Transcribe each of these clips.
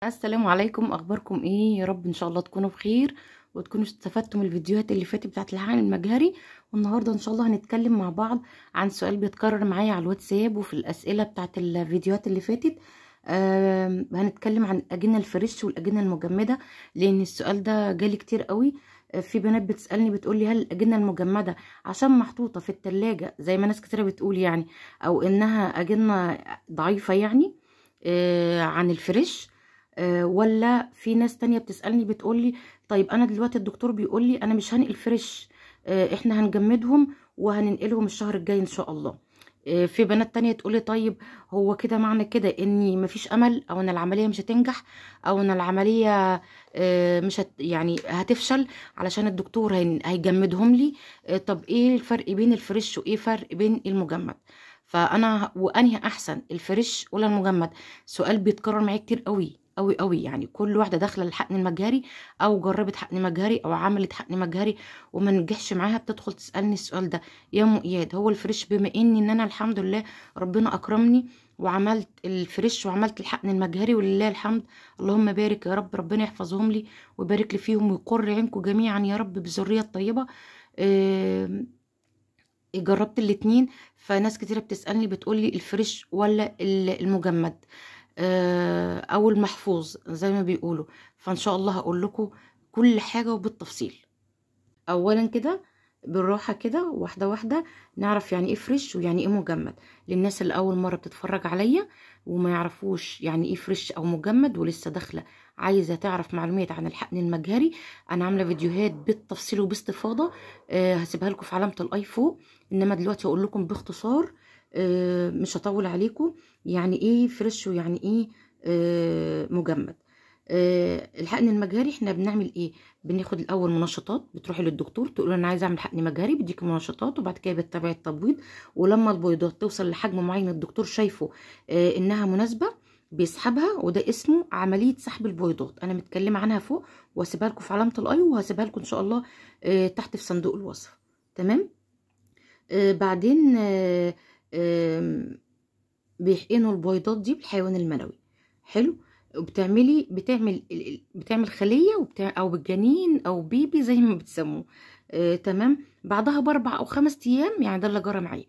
السلام عليكم، اخباركم ايه؟ يا رب ان شاء الله تكونوا بخير وتكونوا استفدتوا من الفيديوهات اللي فاتت بتاعت الحقن المجهري. والنهارده ان شاء الله هنتكلم مع بعض عن سؤال بيتكرر معايا على الواتساب وفي الاسئله بتاعت الفيديوهات اللي فاتت. هنتكلم عن الاجنه الفريش والاجنه المجمده، لان السؤال ده جالي كتير قوي. في بنات بتسالني بتقولي هل الاجنه المجمده عشان محطوطه في التلاجة زي ما ناس كتيره بتقول يعني، او انها اجنه ضعيفه يعني عن الفريش؟ ولا في ناس تانية بتسألني بتقولي طيب انا دلوقتي الدكتور بيقولي انا مش هنقل فريش، احنا هنجمدهم وهننقلهم الشهر الجاي ان شاء الله. في بنات تانية تقولي طيب هو كده معنى كده اني مفيش امل، او ان العملية مش هتنجح، او ان العملية مش يعني هتفشل علشان الدكتور هيجمدهم لي. طب ايه الفرق بين الفريش وايه فرق بين المجمد؟ فانا وانهي احسن، الفريش ولا المجمد؟ سؤال بيتكرر معايا كتير قوي قوي قوي، يعني كل واحده داخله الحقن المجهري او جربت حقن مجهري او عملت حقن مجهري وما نجحش معاها بتدخل تسالني السؤال ده: يا ام اياد، هو الفريش بما ان انا الحمد لله ربنا اكرمني وعملت الفريش وعملت الحقن المجهري ولله الحمد، اللهم بارك يا رب، ربنا يحفظهم لي ويبارك لي فيهم ويقر عينكم جميعا يا رب بالذريه الطيبه. جربت الاتنين. فناس كتيرة بتسألني بتقولي الفريش ولا المجمد او المحفوظ زي ما بيقولوا. فان شاء الله هقول لكم كل حاجة وبالتفصيل. اولا كده بالراحة كده واحدة واحدة نعرف يعني ايه فريش ويعني ايه مجمد، للناس اللي اول مرة بتتفرج عليا وما يعرفوش يعني ايه فريش او مجمد ولسه داخلة عايزة تعرف معلومات عن الحقن المجهري. انا عاملة فيديوهات بالتفصيل وباستفاضة، هسيبها لكم في علامة الاي فوق. انما دلوقتي هقول لكم باختصار، مش هطول عليكم، يعني ايه فريش ويعني ايه مجمد. الحقن المجهري احنا بنعمل ايه؟ بناخد الاول منشطات، بتروحي للدكتور تقول انا عايزه اعمل حقن مجهري، بيديك منشطات وبعد كده بتتابعي التبويض، ولما البيضات توصل لحجم معين الدكتور شايفه انها مناسبه بيسحبها، وده اسمه عمليه سحب البيضات. انا متكلمه عنها فوق وهسيبها لكم في علامه الاي، وهسيبها لكم ان شاء الله تحت في صندوق الوصف. تمام. بعدين بيحقنوا البيضات دي بالحيوان المنوي. حلو. بتعمل خليه او بالجنين او بيبي زي ما بتسموه. تمام. بعدها باربع او 5 ايام، يعني ده اللي جرى معايا.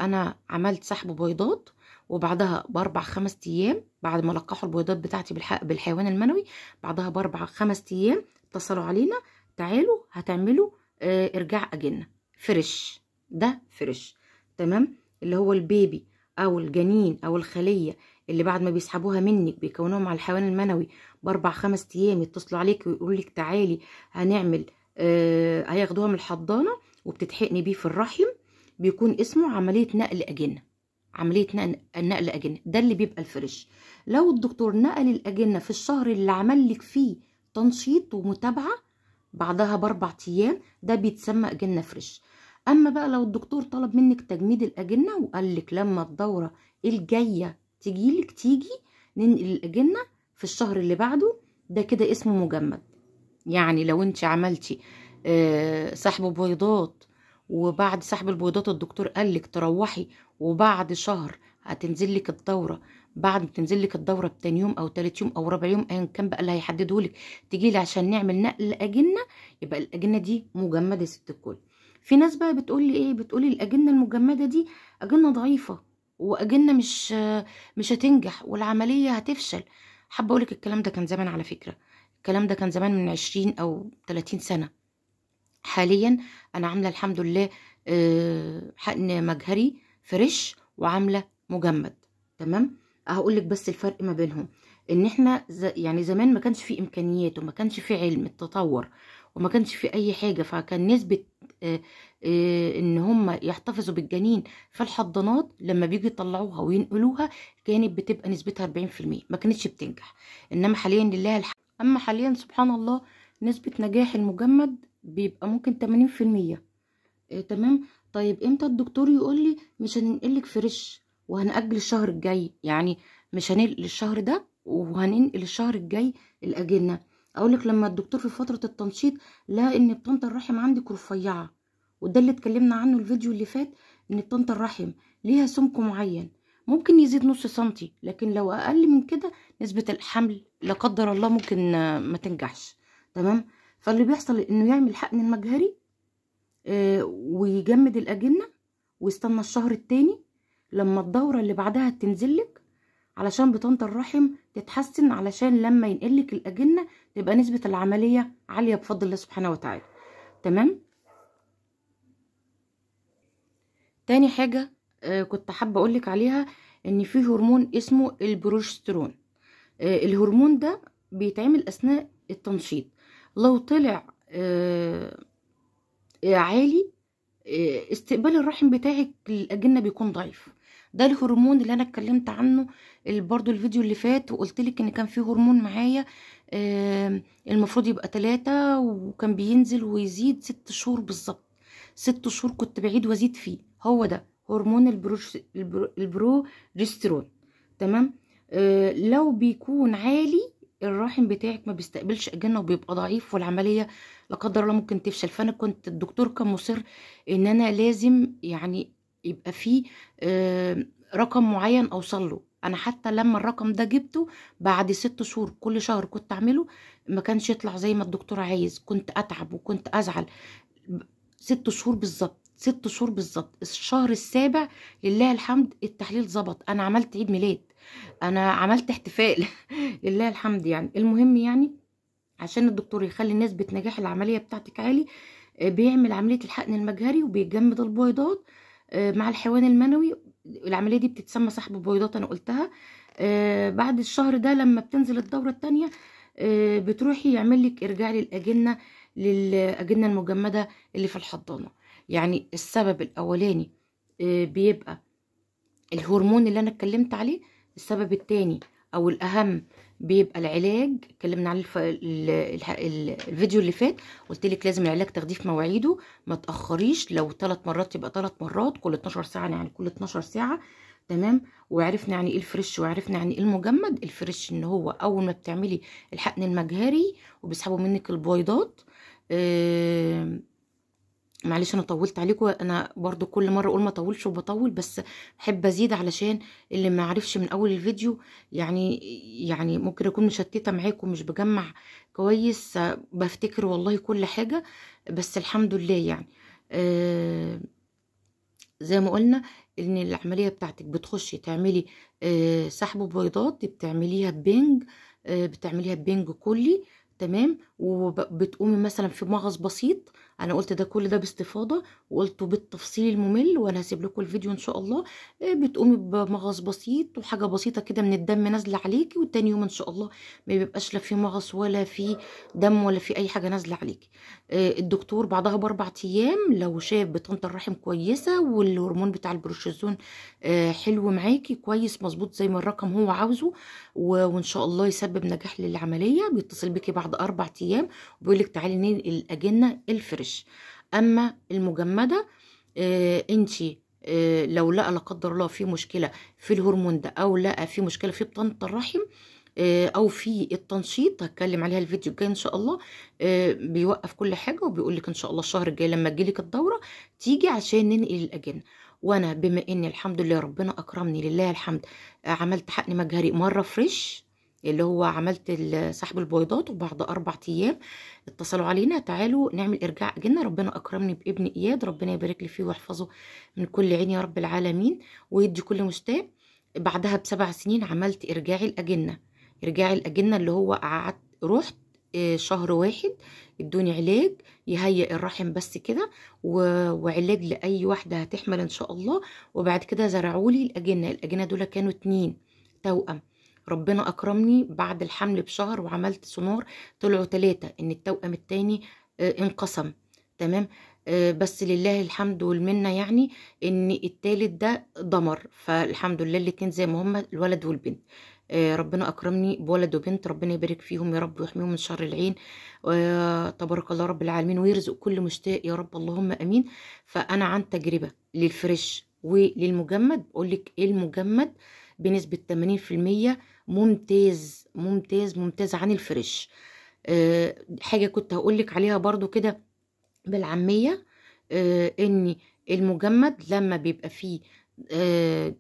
انا عملت سحب بيضات، وبعدها باربع 5 ايام بعد ما لقحوا البيضات بتاعتي بالحيوان المنوي، بعدها باربع 5 ايام اتصلوا علينا: تعالوا هتعملوا ارجاع اجنه فريش. ده فريش. تمام. اللي هو البيبي او الجنين او الخليه اللي بعد ما بيسحبوها منك بيكونوها مع الحيوان المنوي باربع 5 ايام يتصلوا عليك ويقولوا لك تعالي هنعمل هياخدوها من الحضانه وبتتحقني بيه في الرحم. بيكون اسمه عمليه نقل اجنه. عمليه نقل اجنه ده اللي بيبقى الفريش. لو الدكتور نقل الاجنه في الشهر اللي عمل لك فيه تنشيط ومتابعه بعدها ب4 ايام، ده بيتسمى اجنه فريش. اما بقى لو الدكتور طلب منك تجميد الاجنه وقال لك لما الدوره الجايه تيجي ننقل الاجنه في الشهر اللي بعده، ده كده اسمه مجمد. يعني لو انت عملتي سحب بيضات وبعد سحب البيضات الدكتور قال لك تروحي وبعد شهر هتنزل لك الدوره، بعد ما تنزل لك الدوره بتاني يوم او تالت يوم او رابع يوم ايا كان بقى اللي هيحدده لك تيجي لي عشان نعمل نقل اجنه، يبقى الاجنه دي مجمده يا ست الكل. في ناس بقى بتقول لي ايه؟ بتقولي الاجنه المجمده دي اجنه ضعيفه واجنه مش هتنجح والعمليه هتفشل. حابه اقولك الكلام ده كان زمان، على فكره الكلام ده كان زمان من 20 او 30 سنه. حاليا انا عامله الحمد لله حقن مجهري فريش وعامله مجمد. تمام. هقولك بس الفرق ما بينهم، ان احنا يعني زمان ما كانش في امكانيات وما كانش في علم التطور وما كانش في اي حاجه، فكان نسبه ان هم يحتفظوا بالجنين في الحضانات لما بيجي يطلعوها وينقلوها كانت بتبقى نسبتها 40%، ما كانتش بتنجح. انما حاليا لله الحمد، اما حاليا سبحان الله نسبه نجاح المجمد بيبقى ممكن 80%. تمام. طيب امتى الدكتور يقول لي مش هننقلك فريش وهنأجل الشهر الجاي؟ يعني مش هننقل الشهر ده وهننقل الشهر الجاي الأجنة. اقولك لما الدكتور في فترة التنشيط لقى ان بطانة الرحم عندك رفيعة، وده اللي اتكلمنا عنه الفيديو اللي فات، ان بطانة الرحم ليها سمك معين ممكن يزيد نص سنتي، لكن لو اقل من كده نسبة الحمل لا قدر الله ممكن ما تنجحش. تمام. فاللي بيحصل انه يعمل حقن المجهري ويجمد الاجنة ويستنى الشهر التاني لما الدورة اللي بعدها تنزلك، علشان بطانة الرحم تتحسن، علشان لما ينقلك الأجنة تبقى نسبة العملية عالية بفضل الله سبحانه وتعالى. تمام. تاني حاجة كنت حابة أقولك عليها، إن في هرمون اسمه البروجسترون. الهرمون ده بيتعمل أثناء التنشيط. لو طلع عالي، استقبال الرحم بتاعك للأجنة بيكون ضعيف. ده الهرمون اللي انا اتكلمت عنه برضو الفيديو اللي فات، وقلت لك ان كان في هرمون معايا المفروض يبقى 3، وكان بينزل ويزيد 6 شهور بالظبط. 6 شهور كنت بعيد وازيد فيه. هو ده هرمون البروجسترون. تمام. لو بيكون عالي الرحم بتاعك ما بيستقبلش اجنه وبيبقى ضعيف، والعمليه لا قدر الله ممكن تفشل. فانا كنت الدكتور كان مصر ان انا لازم يعني يبقى فيه رقم معين اوصل له. انا حتى لما الرقم ده جبته بعد 6 شهور كل شهر كنت اعمله، ما كانش يطلع زي ما الدكتور عايز، كنت اتعب وكنت ازعل. 6 شهور بالظبط، 6 شهور بالظبط. الشهر السابع لله الحمد التحليل ظبط، انا عملت عيد ميلاد، انا عملت احتفال لله الحمد. يعني المهم يعني عشان الدكتور يخلي نسبة نجاح العملية بتاعتك عالي، بيعمل عملية الحقن المجهري وبيجمد البويضات مع الحيوان المنوي. العملية دي بتتسمى سحب بويضات، انا قلتها. بعد الشهر ده لما بتنزل الدورة التانية بتروحي يعمل لك ارجاع للأجنة المجمدة اللي في الحضانة. يعني السبب الاولاني بيبقى الهرمون اللي انا اتكلمت عليه. السبب التاني او الاهم بيبقى العلاج، اتكلمنا عليه الفيديو اللي فات. قلت لك لازم العلاج تاخديه في مواعيده، ما تاخريش. لو 3 مرات يبقى 3 مرات كل 12 ساعه، يعني كل 12 ساعه. تمام. وعرفنا يعني ايه الفريش، وعرفنا يعني ايه المجمد. الفريش ان هو اول ما بتعملي الحقن المجهري وبيسحبوا منك البويضات. معلش انا طولت عليكم، انا برضو كل مره اقول ما طولش وبطول، بس بحب ازيد علشان اللي ما عرفش من اول الفيديو يعني ممكن اكون مشتته معاكم مش بجمع كويس. بفتكر والله كل حاجه، بس الحمد لله يعني. زي ما قلنا ان العمليه بتاعتك بتخشي تعملي سحب بيضات، بتعمليها ببنج، بتعمليها ببنج كلي. تمام. وبتقومي مثلا في مغص بسيط. انا قلت ده كل ده باستفاضه وقلته بالتفصيل الممل، وانا هسيب لكم الفيديو ان شاء الله. بتقومي بمغص بسيط وحاجه بسيطه كده من الدم نازله عليكي، والتاني يوم ان شاء الله ما بيبقاش لا في مغص ولا في دم ولا في اي حاجه نازله عليكي. الدكتور بعدها ب4 ايام لو شاف بطانه الرحم كويسه والهرمون بتاع البروجسترون حلو معاكي كويس مظبوط زي ما الرقم هو عاوزه، وان شاء الله يسبب نجاح للعمليه، بيتصل بيكي بعد 4 ايام وبيقول لك تعالي ننقل الاجنه الفريش. اما المجمده انتي لو لقى لا قدر الله في مشكله في الهرمون ده، او لقى في مشكله في بطانه الرحم او في التنشيط، هتكلم عليها الفيديو الجاي ان شاء الله. بيوقف كل حاجه وبيقول لك ان شاء الله الشهر الجاي لما تجيلك الدوره تيجي عشان ننقل الاجنه. وانا بما ان الحمد لله ربنا اكرمني لله الحمد، عملت حقن مجهري مره فريش اللي هو عملت سحب البويضات، وبعد 4 ايام اتصلوا علينا تعالوا نعمل ارجاع اجنه. ربنا اكرمني بابن اياد، ربنا يبارك لي فيه ويحفظه من كل عين يا رب العالمين، ويدي كل مشتاق. بعدها ب7 سنين عملت ارجاع الاجنه. ارجاع الاجنه اللي هو قعدت رحت شهر واحد ادوني علاج يهيئ الرحم بس كده، وعلاج لاي واحده هتحمل ان شاء الله. وبعد كده زرعولي الاجنه دول كانوا 2 توأم. ربنا اكرمني بعد الحمل بشهر وعملت سونار طلعوا 3، ان التوأم التاني انقسم. تمام. بس لله الحمد والمنه، يعني ان التالت ده ضمر، فالحمد لله الاتنين زي ما هما الولد والبنت. ربنا اكرمني بولد وبنت، ربنا يبارك فيهم يا رب ويحميهم من شر العين. تبارك الله رب العالمين، ويرزق كل مشتاق يا رب اللهم امين. فانا عن تجربه للفريش وللمجمد بقول لك ايه، المجمد بنسبه 80% ممتاز ممتاز ممتاز عن الفريش. حاجه كنت هقول لك عليها برضو كده بالعاميه، ان المجمد لما بيبقى فيه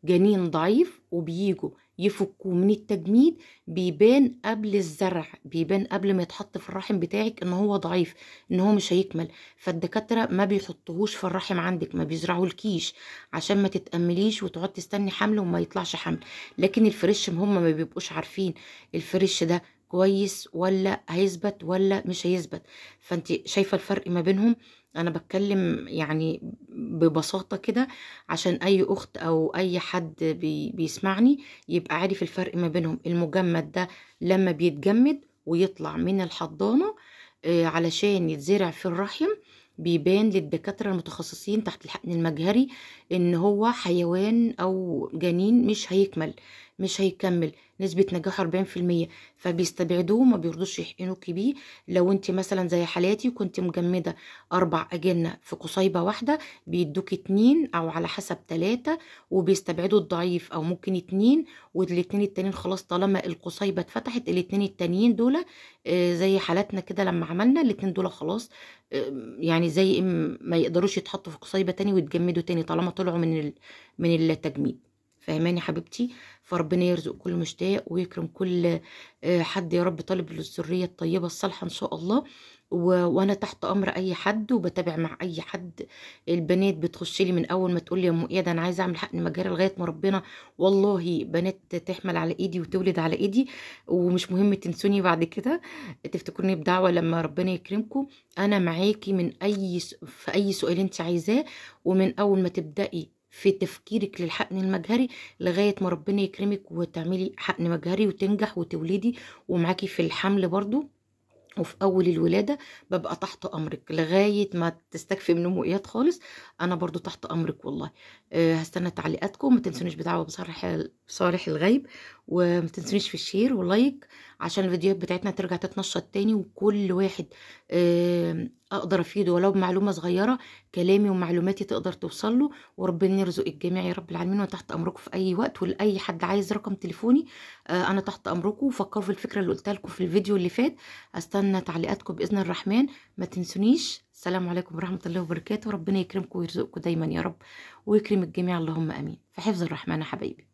جنين ضعيف وبييجوا يفكوا من التجميد، بيبان قبل الزرع، بيبان قبل ما يتحط في الرحم بتاعك ان هو ضعيف، ان هو مش هيكمل. فالدكاترة ما بيحطوهوش في الرحم عندك، ما بيزرعوهولكيش عشان ما تتأمليش وتقعد تستني حمل وما يطلعش حمل. لكن الفريش هم ما بيبقوش عارفين الفريش ده كويس ولا هيثبت ولا مش هيثبت. فانت شايفة الفرق ما بينهم. انا بتكلم يعني ببساطة كده عشان اي اخت او اي حد بيسمعني يبقى عارف الفرق ما بينهم. المجمد ده لما بيتجمد ويطلع من الحضانة علشان يتزرع في الرحم، بيبان للدكاترة المتخصصين تحت الحقن المجهري ان هو حيوان او جنين مش هيكمل، مش هيكمل، نسبة نجاح 40%. فبيستبعدوه، ما بيرضوش يحقنوكي بيه. لو انت مثلا زي حالاتي كنت مجمدة 4 أجنة في قصيبة واحدة، بيدوك 2 او على حسب 3، وبيستبعدوا الضعيف او ممكن 2، والاتنين التانيين خلاص طالما القصيبة اتفتحت الاتنين التانيين دول زي حالاتنا كده لما عملنا الاتنين دول خلاص يعني زي ما يقدروش يتحطوا في قصيبة تاني ويتجمدوا تاني طالما طلعوا من التجميد. فاهماني حبيبتي؟ فربنا يرزق كل مشتاق ويكرم كل حد يا رب طالب للذرية الطيبة الصالحة ان شاء الله. وانا تحت امر اي حد وبتابع مع اي حد. البنات بتخش لي من اول ما تقول لي يا ام ايه ده انا عايزه اعمل حقن مجاري لغايه ما ربنا والله بنات تحمل على ايدي وتولد على ايدي. ومش مهم تنسوني بعد كده، تفتكروني بدعوه لما ربنا يكرمكم. انا معاكي من في اي سؤال انت عايزاه، ومن اول ما تبدأي في تفكيرك للحقن المجهري لغاية ما ربنا يكرمك وتعملي حقن مجهري وتنجح وتولدي، ومعاكي في الحمل برضو وفي اول الولادة ببقى تحت امرك لغاية ما تستكفي من امويات خالص. انا برضو تحت امرك والله. هستنى تعليقاتكم. ما تنسونيش بدعوة بصالح الغيب، وما تنسونيش في الشير ولايك عشان الفيديوهات بتاعتنا ترجع تتنشط تاني، وكل واحد اقدر افيده ولو بمعلومة صغيرة، كلامي ومعلوماتي تقدر توصل له. وربنا يرزق الجميع يا رب العالمين. وتحت امركم في اي وقت، ولاي حد عايز رقم تليفوني انا تحت امركم. وفكروا في الفكرة اللي قلتها لكم في الفيديو اللي فات. استنى تعليقاتكم باذن الرحمن. ما تنسونيش. السلام عليكم ورحمه الله وبركاته. ربنا يكرمكم ويرزقكم دايما يا رب، ويكرم الجميع اللهم امين. في حفظ الرحمن يا حبايبي.